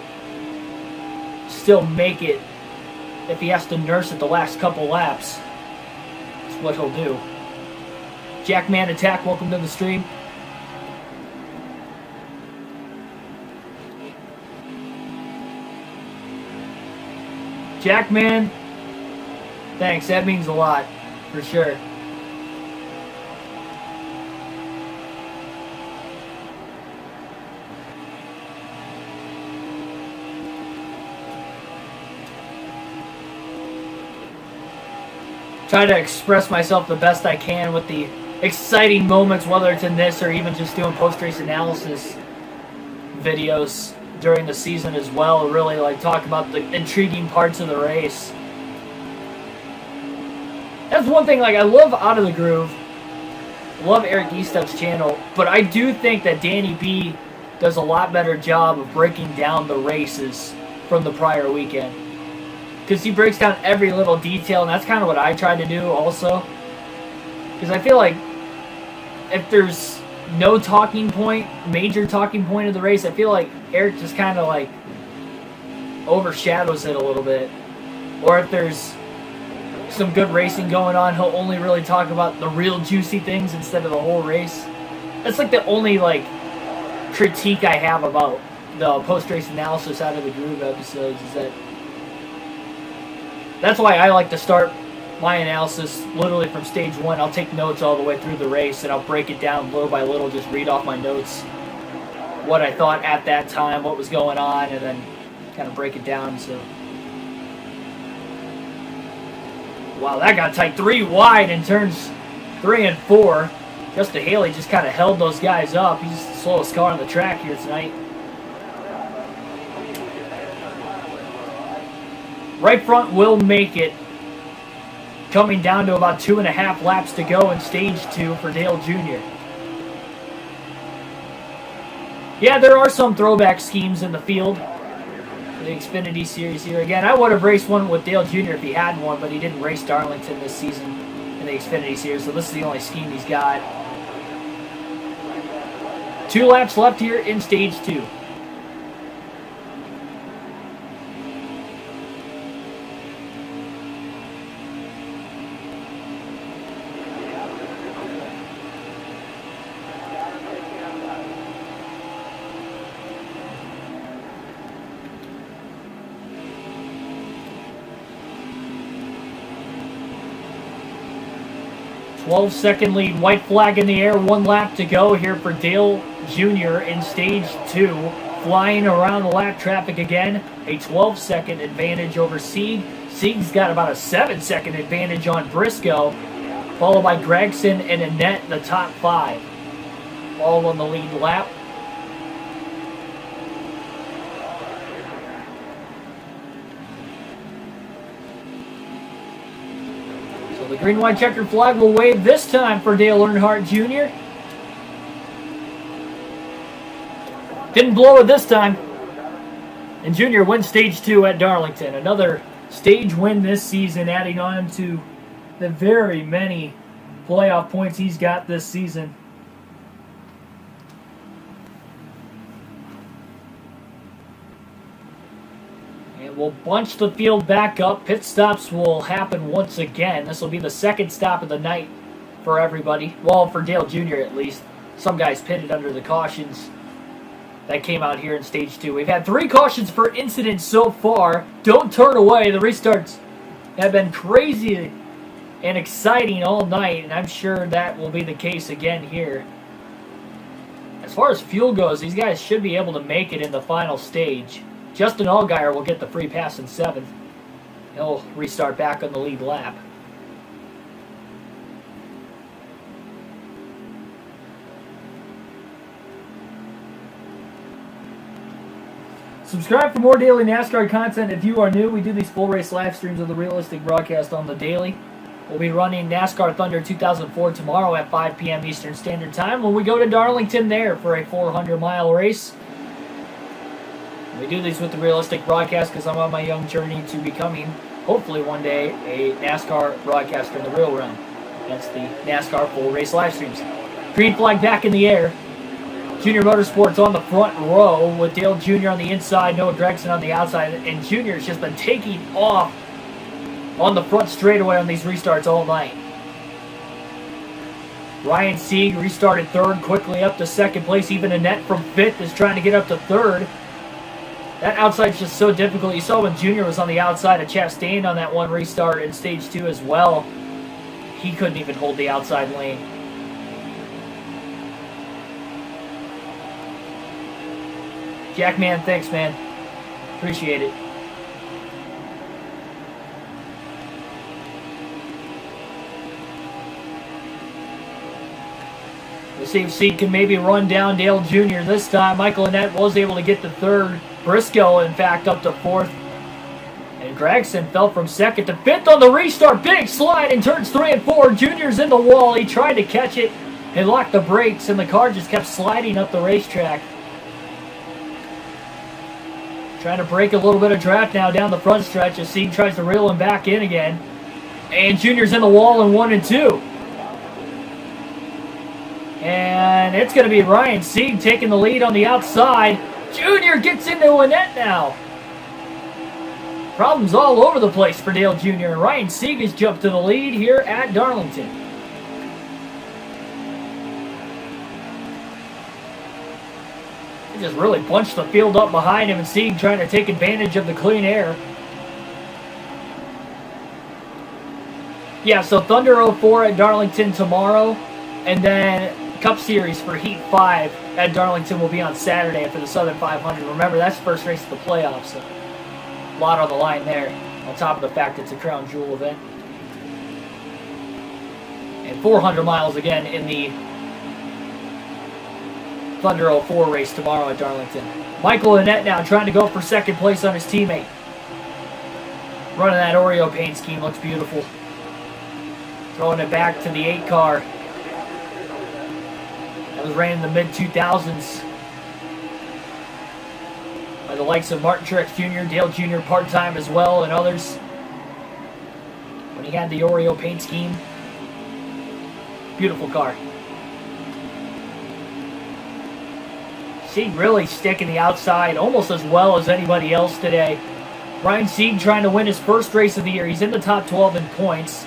still make it if he has to nurse it the last couple laps. That's what he'll do. Jackman Attack, welcome to the stream. Jackman, thanks, that means a lot, for sure. Try to express myself the best I can with the exciting moments, whether it's in this or even just doing post-race analysis videos during the season as well. Really like talk about the intriguing parts of the race. That's one thing, like, I love Out of the Groove. Love Eric Eastup's channel, but I do think that Danny B does a lot better job of breaking down the races from the prior weekend. Because he breaks down every little detail, and that's kind of what I try to do also. Because I feel like if there's no major talking point of the race, I feel like Eric just kind of like overshadows it a little bit. Or if there's some good racing going on, he'll only really talk about the real juicy things instead of the whole race. That's like the only like critique I have about the post-race analysis Out of the Groove episodes, is that that's why I like to start my analysis literally from stage 1. I'll take notes all the way through the race, and I'll break it down little by little, just read off my notes, what I thought at that time, what was going on, and then kind of break it down. So, wow, that got tight. 3 wide in turns 3 and 4. Justin Haley just kind of held those guys up. He's the slowest car on the track here tonight. Right front will make it. Coming down to about 2.5 laps to go in stage 2 for Dale Jr. Yeah, there are some throwback schemes in the field. The Xfinity Series here. Again, I would have raced one with Dale Jr. if he had one, but he didn't race Darlington this season in the Xfinity Series, so this is the only scheme he's got. 2 laps left here in stage 2. 12-second lead. White flag in the air. 1 lap to go here for Dale Jr. in stage 2. Flying around the lap traffic again. A 12-second advantage over Sieg. Sieg's got about a 7-second advantage on Briscoe. Followed by Gregson and Annette in the top 5. All on the lead lap. So the green-white checkered flag will wave this time for Dale Earnhardt Jr. Didn't blow it this time. And Jr. wins stage 2 at Darlington. Another stage win this season, adding on to the very many playoff points he's got this season. And we'll bunch the field back up. Pit stops will happen once again. This will be the second stop of the night for everybody. Well, for Dale Jr. at least. Some guys pitted under the cautions that came out here in stage 2. We've had 3 cautions for incidents so far. Don't turn away. The restarts have been crazy and exciting all night, and I'm sure that will be the case again here. As far as fuel goes, these guys should be able to make it in the final stage. Justin Allgaier will get the free pass in 7th. He'll restart back on the lead lap. Subscribe for more daily NASCAR content if you are new. We do these full race live streams of the realistic broadcast on the daily. We'll be running NASCAR Thunder 2004 tomorrow at 5 p.m. Eastern Standard Time when we go to Darlington there for a 400-mile race. We do these with the realistic broadcast because I'm on my young journey to becoming, hopefully one day, a NASCAR broadcaster in the real run. That's the NASCAR full race live streams. Green flag back in the air. Junior Motorsports on the front row with Dale Jr. on the inside, Noah Gregson on the outside, and Junior's just been taking off on the front straightaway on these restarts all night. Ryan Sieg restarted 3rd, quickly up to 2nd place. Even Annette from 5th is trying to get up to 3rd. That outside's just so difficult. You saw when Junior was on the outside of Chastain on that one restart in stage 2 as well. He couldn't even hold the outside lane. Jackman, thanks, man. Appreciate it. We'll see if Sieg can maybe run down Dale Jr. this time. Michael Annette was able to get to 3rd. Briscoe, in fact, up to 4th. And Gregson fell from 2nd to 5th on the restart. Big slide in turns 3 and 4. Junior's in the wall. He tried to catch it and lock the brakes, and the car just kept sliding up the racetrack. Trying to break a little bit of draft now down the front stretch as Sieg tries to reel him back in again. And Junior's in the wall in 1 and 2. And it's going to be Ryan Sieg taking the lead on the outside. Junior gets into Annette now. Problems all over the place for Dale Jr. And Ryan Sieg has jumped to the lead here at Darlington. He just really bunched the field up behind him, and Sieg trying to take advantage of the clean air. Yeah, so Thunder 04 at Darlington tomorrow, and then Cup Series for Heat 5 at Darlington will be on Saturday for the Southern 500. Remember, that's the first race of the playoffs, so a lot on the line there, on top of the fact it's a crown jewel event. And 400 miles again in the Thunder 04 race tomorrow at Darlington. Michael Annette now trying to go for 2nd place on his teammate. Running that Oreo paint scheme, looks beautiful. Throwing it back to the 8 car. That was ran in the mid-2000s by the likes of Martin Truex Jr., Dale Jr. part-time as well, and others. When he had the Oreo paint scheme. Beautiful car. Sieg really sticking the outside almost as well as anybody else today. Ryan Sieg trying to win his first race of the year. He's in the top 12 in points.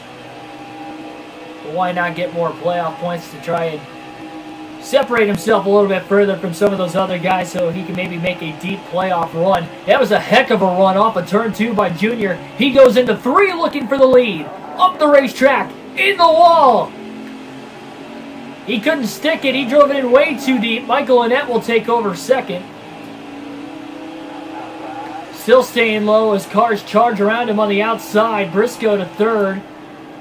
But why not get more playoff points to try and separate himself a little bit further from some of those other guys so he can maybe make a deep playoff run. That was a heck of a run off of turn 2 by Junior. He goes into 3 looking for the lead. Up the racetrack, in the wall. He couldn't stick it. He drove it in way too deep. Michael Annett will take over second. Still staying low as cars charge around him on the outside. Briscoe to third.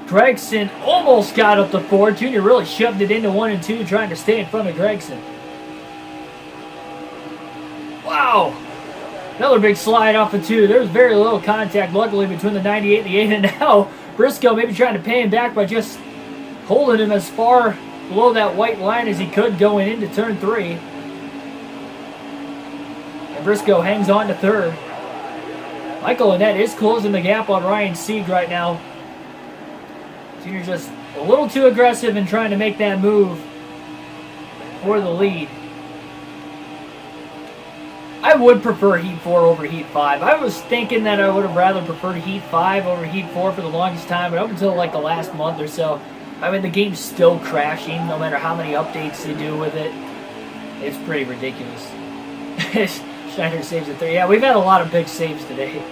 Gregson almost got up to fourth. Junior really shoved it into 1 and 2, trying to stay in front of Gregson. Wow. Another big slide off of 2. There was very little contact, luckily, between the 98 and the 8. And now Briscoe maybe trying to pay him back by just holding him as far below that white line as he could going into turn 3. And Briscoe hangs on to third. Michael Annett is closing the gap on Ryan Sieg right now. Junior just a little too aggressive in trying to make that move for the lead. I would prefer Heat 4 over Heat 5. I was thinking that I would have rather preferred Heat 5 over Heat 4 for the longest time, but up until like the last month or so, I mean, the game's still crashing no matter how many updates they do with it. It's pretty ridiculous. Schneider saves at 3. Yeah, we've had a lot of big saves today.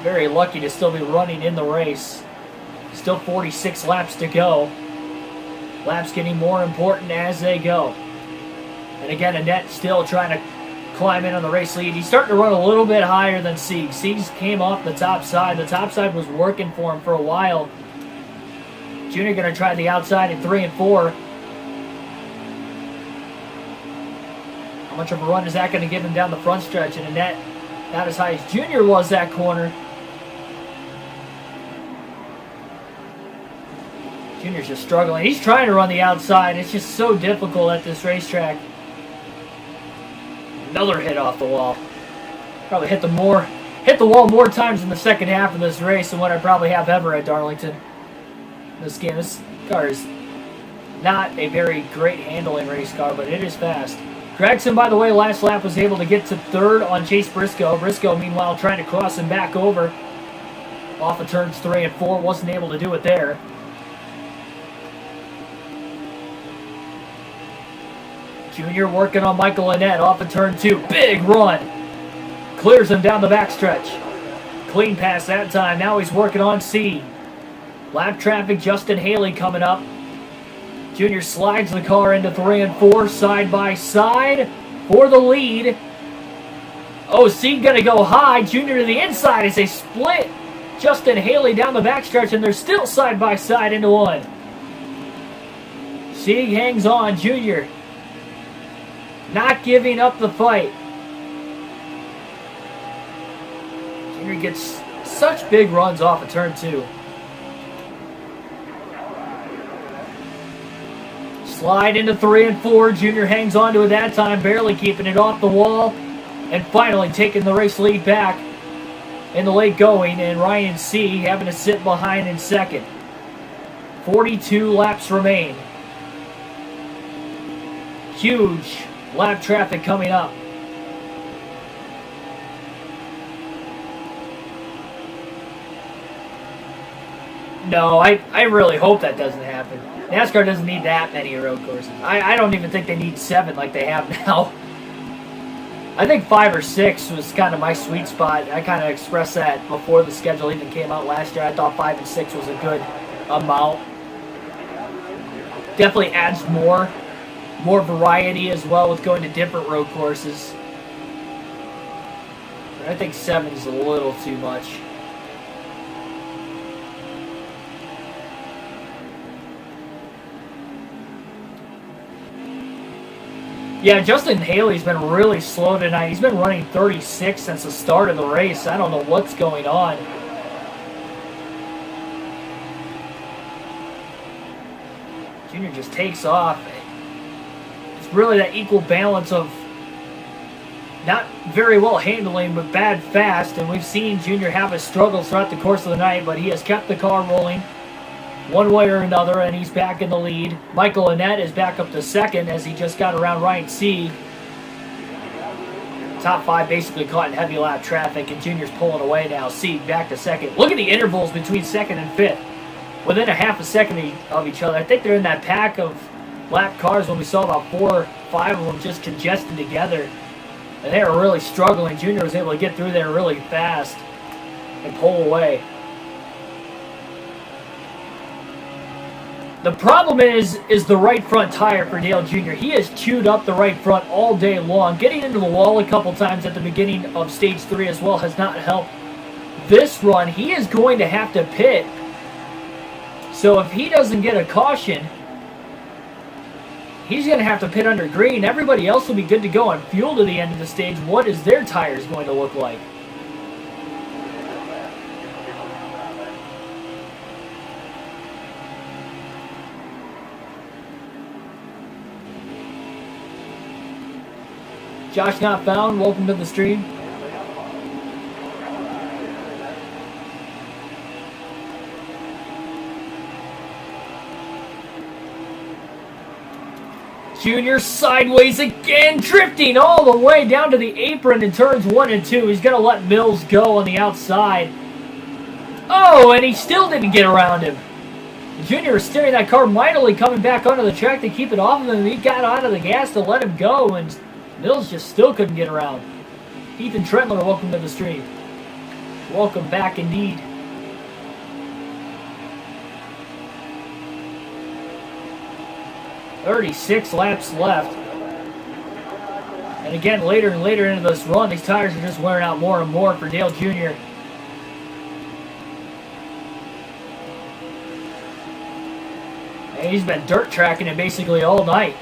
Very lucky to still be running in the race. Still 46 laps to go. Laps getting more important as they go. And again, Annett still trying to climb in on the race lead. He's starting to run a little bit higher than Sieg. Sieg came off the top side. The top side was working for him for a while. Junior going to try the outside in 3 and 4. How much of a run is that going to give him down the front stretch? And Annett, not as high as Junior was that corner. Junior's just struggling. He's trying to run the outside. It's just so difficult at this racetrack. Another hit off the wall. Probably hit the wall more times in the second half of this race than what I probably have ever at Darlington. This car is not a very great handling race car, but it is fast. Gregson, by the way, last lap was able to get to third on Chase Briscoe. Briscoe, meanwhile, trying to cross him back over. Off of turns 3 and 4, wasn't able to do it there. Junior working on Michael Annett off of turn 2. Big run. Clears him down the backstretch. Clean pass that time. Now he's working on C. Lap traffic, Justin Haley coming up. Junior slides the car into 3 and 4 side by side for the lead. Oh, C going to go high. Junior to the inside as they split Justin Haley down the backstretch, and they're still side by side into 1. Sieg hangs on. Junior not giving up the fight. Junior gets such big runs off of turn 2. Slide into 3 and 4. Junior hangs on to it that time, barely keeping it off the wall. And finally taking the race lead back in the late going. And Ryan C. having to sit behind in second. 42 laps remain. Huge lap traffic coming up. No, I really hope that doesn't happen. NASCAR doesn't need that many road courses. I don't even think they need 7 like they have now. I think 5 or 6 was kind of my sweet spot. I kind of expressed that before the schedule even came out last year. I thought 5 and 6 was a good amount. Definitely adds more variety as well with going to different road courses. But I think 7 is a little too much. Yeah, Justin Haley's been really slow tonight. He's been running 36 since the start of the race. I don't know what's going on. Junior just takes off. It's really that equal balance of not very well handling, but bad fast. And we've seen Junior have his struggles throughout the course of the night, but he has kept the car rolling one way or another, and he's back in the lead. Michael Annett is back up to second as he just got around Ryan Sieg. Top 5 basically caught in heavy lap traffic, and Junior's pulling away now. Sieg back to second. Look at the intervals between second and fifth. Within a half a second of each other. I think they're in that pack of lap cars when we saw about 4 or 5 of them just congested together. And they were really struggling. Junior was able to get through there really fast and pull away. The problem is the right front tire for Dale Jr. He has chewed up the right front all day long. Getting into the wall a couple times at the beginning of stage 3 as well has not helped this run. He is going to have to pit. So if he doesn't get a caution, he's going to have to pit under green. Everybody else will be good to go on fuel to the end of the stage. What is their tires going to look like? Josh Not Found, welcome to the stream. Junior sideways again, drifting all the way down to the apron in turns 1 and 2. He's going to let Mills go on the outside. Oh, and he still didn't get around him. Junior was steering that car mightily, coming back onto the track to keep it off of him. He got onto the gas to let him go, and Mills just still couldn't get around. Ethan Trentler, welcome to the stream. Welcome back indeed. "36 laps left." And again, later and later into this run, these tires are just wearing out more and more for Dale Jr. And he's been dirt tracking it basically all night.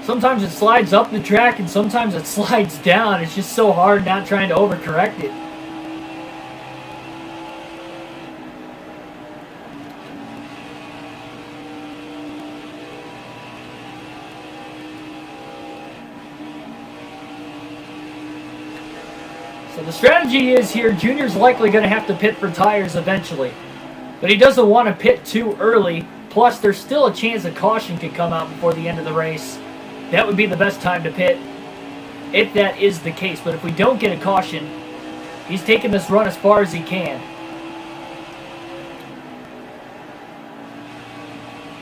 Sometimes it slides up the track and sometimes it slides down. It's just so hard not trying to overcorrect it. So the strategy is here, Junior's likely going to have to pit for tires eventually. But he doesn't want to pit too early. Plus, there's still a chance a caution could come out before the end of the race. That would be the best time to pit if that is the case. But if we don't get a caution, he's taking this run as far as he can.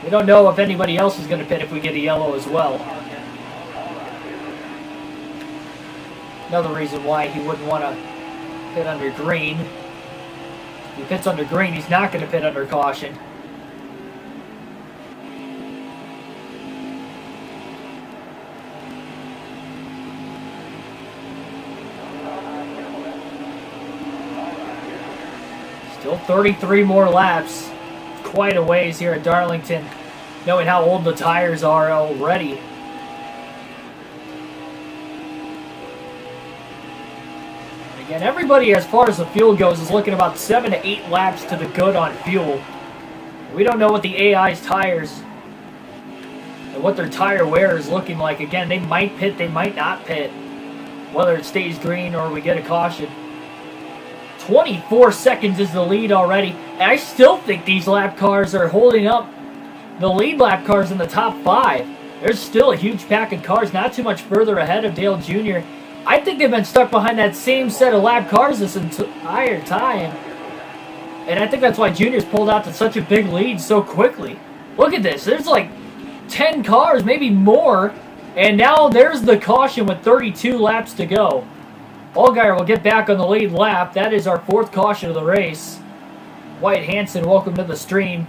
We don't know if anybody else is going to pit if we get a yellow as well. Another reason why he wouldn't want to pit under green. If he pits under green, he's not going to pit under caution. Still 33 more laps. Quite a ways here at Darlington, knowing how old the tires are already. Again, everybody, as far as the fuel goes, is looking about 7 to 8 laps to the good on fuel. We don't know what the AI's tires and what their tire wear is looking like. Again, they might pit, they might not pit, whether it stays green or we get a caution. 24 seconds is the lead already. And I still think these lap cars are holding up the lead lap cars in the top 5. There's still a huge pack of cars, not too much further ahead of Dale Jr. I think they've been stuck behind that same set of lap cars this entire time. And I think that's why Junior's pulled out to such a big lead so quickly. Look at this. There's like 10 cars, maybe more. And now there's the caution with 32 laps to go. Allgaier will get back on the lead lap. That is our 4th caution of the race. Wyatt Hansen, welcome to the stream.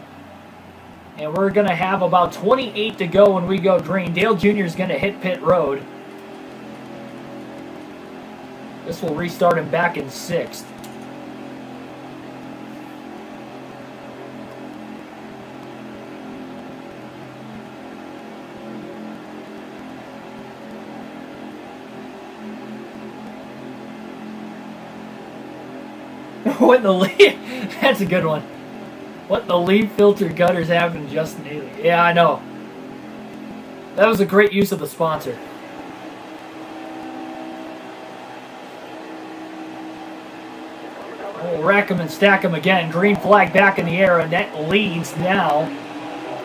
And we're going to have about 28 to go when we go green. Dale Jr. is going to hit pit road. This will restart him back in 6th. What the leaf? That's a good one. What the leaf filter gutters happened to Justin Haley? Yeah, I know. That was a great use of the sponsor. We'll rack him and stack him again. Green flag back in the air, and that leads now.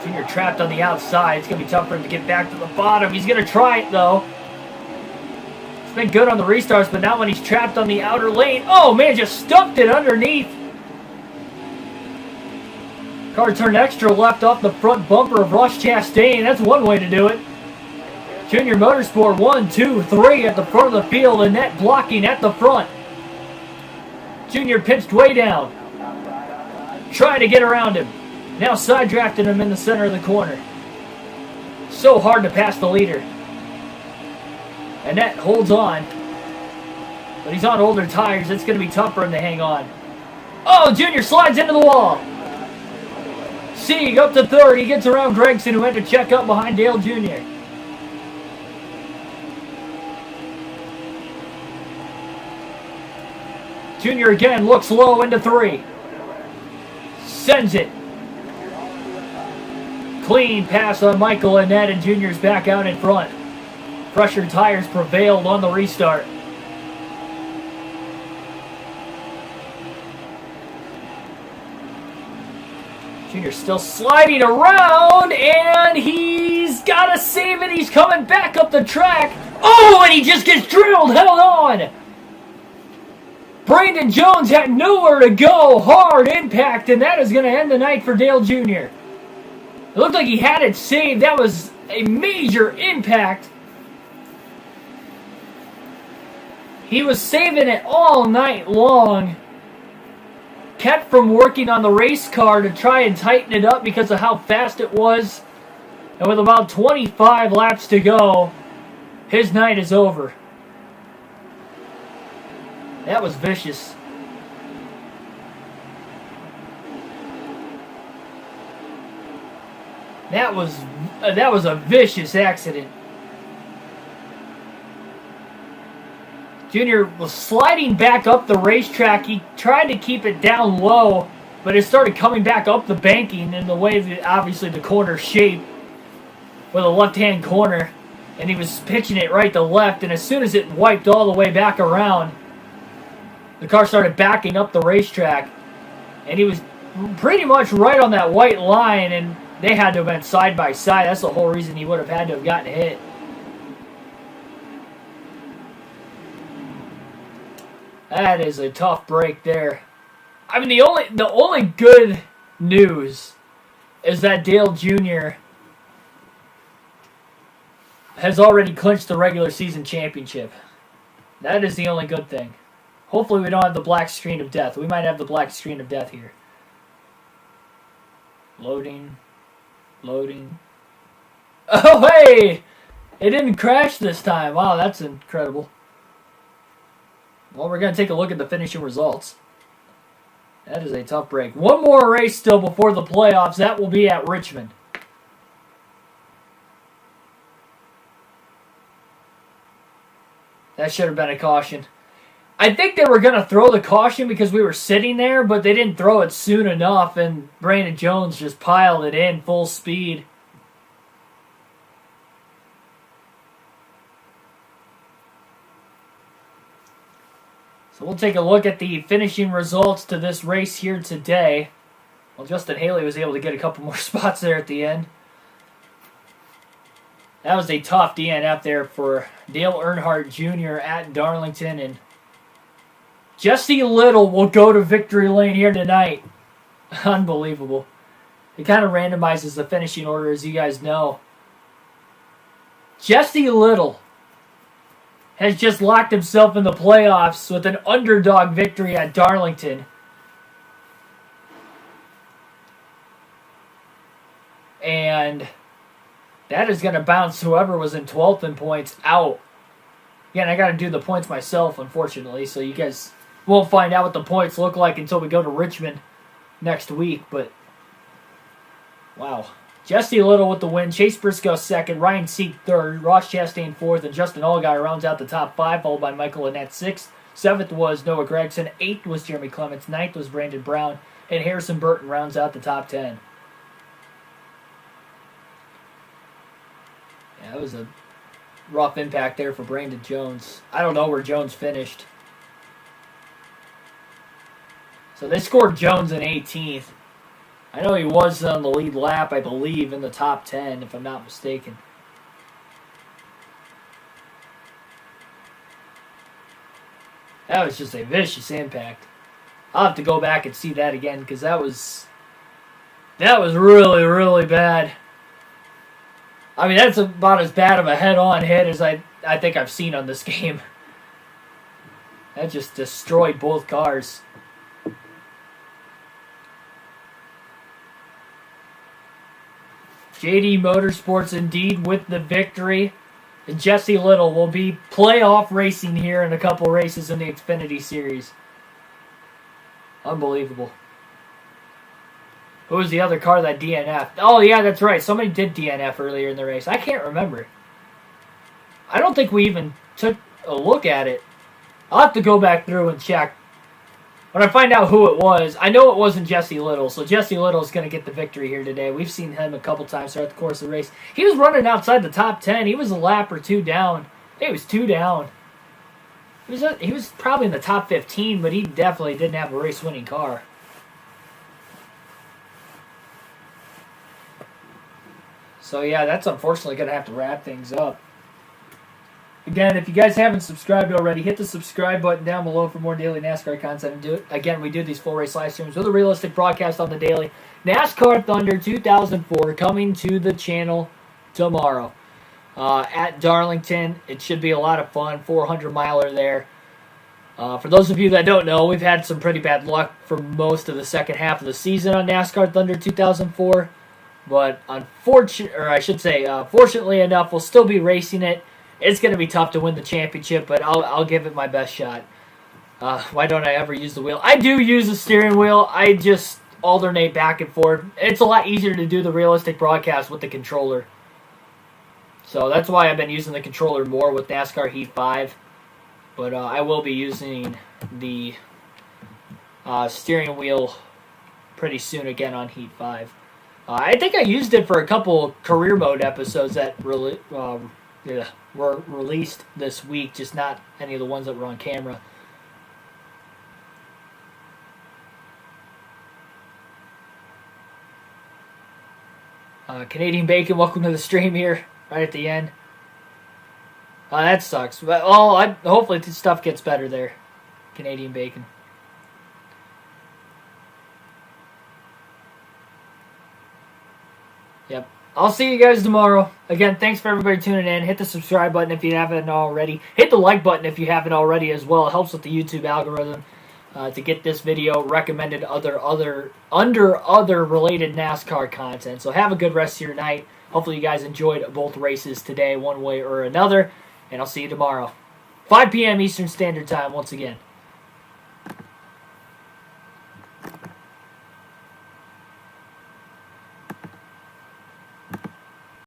Junior trapped on the outside. It's going to be tough for him to get back to the bottom. He's going to try it, though. It's been good on the restarts, but not when he's trapped on the outer lane. Oh, man, just stuffed it underneath. Car turned extra left off the front bumper of Rush Chastain. That's one way to do it. Junior Motorsport 1, 2, 3 at the front of the field. Annette blocking at the front. Junior pitched way down. Trying to get around him. Now side drafting him in the center of the corner. So hard to pass the leader. Annette holds on. But he's on older tires. It's going to be tough for him to hang on. Oh, Junior slides into the wall. Sieg up to third. He gets around Gregson, who had to check up behind Dale Jr. Junior again looks low into 3. Sends it. Clean pass on Michael Annette, and Junior's back out in front. Fresher tires prevailed on the restart. Junior still sliding around, and he's got to save it. He's coming back up the track. Oh, and he just gets drilled. Held on. Brandon Jones had nowhere to go. Hard impact, and that is going to end the night for Dale Jr. It looked like he had it saved. That was a major impact. He was saving it all night long. Kept from working on the race car to try and tighten it up because of how fast it was. And with about 25 laps to go, his night is over. That was vicious. That was a vicious accident. Junior was sliding back up the racetrack. He tried to keep it down low, but it started coming back up the banking in the way that obviously the corner shape with a left-hand corner, and he was pitching it right to left, and as soon as it wiped all the way back around, the car started backing up the racetrack, and he was pretty much right on that white line, and they had to have been side by side. That's the whole reason he would have had to have gotten hit. That is a tough break there. I mean, the only good news is that Dale Jr. has already clinched the regular season championship. That is the only good thing. Hopefully we don't have the black screen of death. We might have the black screen of death here. Loading. Loading. Oh, hey! It didn't crash this time. Wow, that's incredible. Well, we're going to take a look at the finishing results. That is a tough break. One more race still before the playoffs. That will be at Richmond. That should have been a caution. I think they were going to throw the caution because we were sitting there, but they didn't throw it soon enough, and Brandon Jones just piled it in full speed. So we'll take a look at the finishing results to this race here today. Well, Justin Haley was able to get a couple more spots there at the end. That was a tough DNF there for Dale Earnhardt Jr. at Darlington, and Jesse Little will go to victory lane here tonight. Unbelievable. It kind of randomizes the finishing order, as you guys know. Jesse Little has just locked himself in the playoffs with an underdog victory at Darlington. And that is going to bounce whoever was in 12th in points out. Again, I got to do the points myself, unfortunately, so you guys won't find out what the points look like until we go to Richmond next week. But, wow. Jesse Little with the win. Chase Briscoe second. Ryan Sieg third. Ross Chastain fourth. And Justin Allgaier rounds out the top five, followed by Michael Annette sixth. Seventh was Noah Gragson. Eighth was Jeremy Clements. Ninth was Brandon Brown. And Harrison Burton rounds out the top 10. Yeah, that was a rough impact there for Brandon Jones. I don't know where Jones finished. So they scored Jones in 18th. I know he was on the lead lap, I believe, in the top 10, if I'm not mistaken. That was just a vicious impact. I'll have to go back and see that again, because that was really, really bad. I mean, that's about as bad of a head-on hit as I think I've seen on this game. That just destroyed both cars. JD Motorsports indeed with the victory. And Jesse Little will be playoff racing here in a couple races in the Xfinity Series. Unbelievable. Who was the other car that DNF'd? Oh, yeah, that's right. Somebody did DNF earlier in the race. I can't remember. I don't think we even took a look at it. I'll have to go back through and check. When I find out who it was, I know it wasn't Jesse Little, so Jesse Little is going to get the victory here today. We've seen him a couple times throughout the course of the race. He was running outside the top 10. He was a lap or two down. I think he was 2 down. He was probably in the top 15, but he definitely didn't have a race-winning car. So, yeah, that's unfortunately going to have to wrap things up. Again, if you guys haven't subscribed already, hit the subscribe button down below for more daily NASCAR content. Again, we do these full race live streams with a realistic broadcast on the daily. NASCAR Thunder 2004 coming to the channel tomorrow at Darlington. It should be a lot of fun. 400-miler there. For those of you that don't know, we've had some pretty bad luck for most of the second half of the season on NASCAR Thunder 2004. But fortunately enough, we'll still be racing it. It's going to be tough to win the championship, but I'll give it my best shot. Why don't I ever use the wheel? I do use the steering wheel. I just alternate back and forth. It's a lot easier to do the realistic broadcast with the controller. So that's why I've been using the controller more with NASCAR Heat 5. But I will be using the steering wheel pretty soon again on Heat 5. I think I used it for a couple career mode episodes that were released this week, just not any of the ones that were on camera. Canadian Bacon, welcome to the stream here, right at the end. That sucks. But hopefully the stuff gets better there, Canadian Bacon. Yep. I'll see you guys tomorrow. Again, thanks for everybody tuning in. Hit the subscribe button if you haven't already. Hit the like button if you haven't already as well. It helps with the YouTube algorithm to get this video recommended under other related NASCAR content. So have a good rest of your night. Hopefully you guys enjoyed both races today one way or another. And I'll see you tomorrow. 5 p.m. Eastern Standard Time once again.